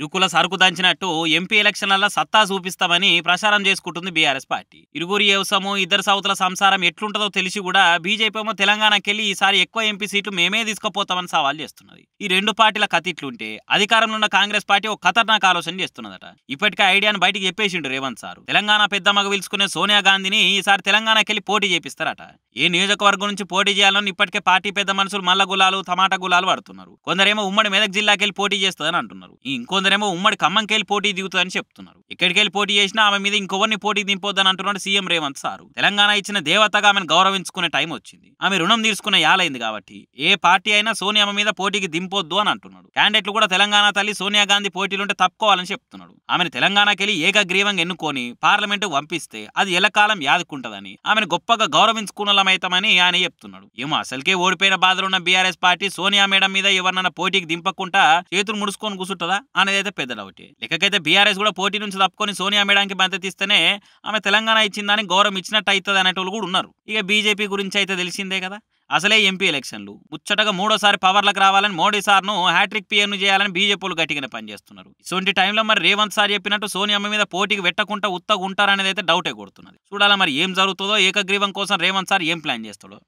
ఇరుకుల సరుకు దంచినట్టు ఎంపీ ఎలక్షన్లలో సత్తా చూపిస్తామని ప్రచారం చేసుకుంటుంది బీఆర్ఎస్ పార్టీ. ఇరుగురి వ్యవసము ఇద్దరు సౌతుల సంసారం ఎట్లుంటుందో తెలిసి కూడా బీజేపీ ఏమో తెలంగాణకెళ్లి ఈసారి ఎక్కువ ఎంపీ సీట్లు మేమే తీసుకుపోతామని సవాల్ చేస్తున్నది. ఈ రెండు పార్టీల కథ ఇట్లుంటే అధికారంలో ఉన్న కాంగ్రెస్ పార్టీ ఒక ఖతర్నాక్ ఆలోచన చేస్తున్నదట. ఇప్పటికే ఐడియాను బయటికి చెప్పేసిండు రేవంత్ సారు. తెలంగాణ పెద్ద మగ పిలుచుకునే సోనియా గాంధీని ఈసారి తెలంగాణకెళ్లి పోటీ చేపిస్తారట. ఏ నియోజకవర్గం నుంచి పోటీ చేయాలని ఇప్పటికే పార్టీ పెద్ద మనుషులు మల్ల గులాలు టమాటా గులాలు పడుతున్నారు. కొందరేమో ఉమ్మడి మెదక్ జిల్లాకెళ్లి పోటీ చేస్తుందని అంటున్నారు. ఇంకొందరేమో ఉమ్మడి ఖమ్మంకెళ్లి పోటీ దిగుతుందని చెప్తున్నారు. ఎక్కడికెళ్లి పోటీ చేసినా ఆమె మీద ఇంకొవరిని పోటీ దింపొద్దని అంటున్నాడు సీఎం రేవంత్ సారు. తెలంగాణ ఇచ్చిన దేవతగా ఆమెను గౌరవించుకునే టైం వచ్చింది. ఆమె రుణం తీర్చుకునే యాలైంది కాబట్టి ఏ పార్టీ అయినా సోనియా మీద పోటీకి దింపొద్దు అని అంటున్నాడు. క్యాండిడేట్లు కూడా తెలంగాణ తల్లి సోనియా గాంధీ పోటీలుంటే తప్పుకోవాలని చెప్తున్నాడు. ఆమెను తెలంగాణకెళ్లి ఏకగ్రీవంగా ఎన్నుకొని పార్లమెంటు పంపిస్తే అది ఎల్లకాలం యాదుకుంటదని ఆమెను గొప్పగా గౌరవించుకున్నలమైతామని ఆయన చెప్తున్నాడు. ఏమో అసలుకే ఓడిపోయిన బాధలున్న బీఆర్ఎస్ పార్టీ సోనియా మేడం మీద ఎవరినన్నా పోటీకి దింపకుండా చేతులు ముడుచుకొని కూర్చుంటుందా అనేది అయితే పెద్ద డౌట్. లెక్కకైతే బీఆర్ఎస్ కూడా పోటీ నుంచి తప్పుకొని సోనియా మేడానికి మద్దతు ఇస్తేనే ఆమె తెలంగాణ ఇచ్చిందని గౌరవం ఇచ్చినట్టు అవుతుంది అనేటోళ్ళు కూడా ఉన్నారు. ఇక బీజేపీ గురించి అయితే తెలిసిందే కదా. అసలే ఎంపీ ఎలక్షన్లు ముచ్చటగా మూడోసారి పవర్లకు రావాలని మోడీ సార్ను హ్యాట్రిక్ పీఎన్ను చేయాలని బీజేపీలు గట్టిగానే పనిచేస్తున్నారు. ఇటువంటి టైంలో మరి రేవంత్ సార్ చెప్పినట్టు సోనియా మీద పోటీకి పెట్టకుండా ఉత్తగా ఉంటారనేది అయితే డౌటే కొడుతున్నది. చూడాలా మరి ఏం జరుగుతుందో, ఏకగ్రీవం కోసం రేవంత్ సార్ ఏం ప్లాన్ చేస్తాడో.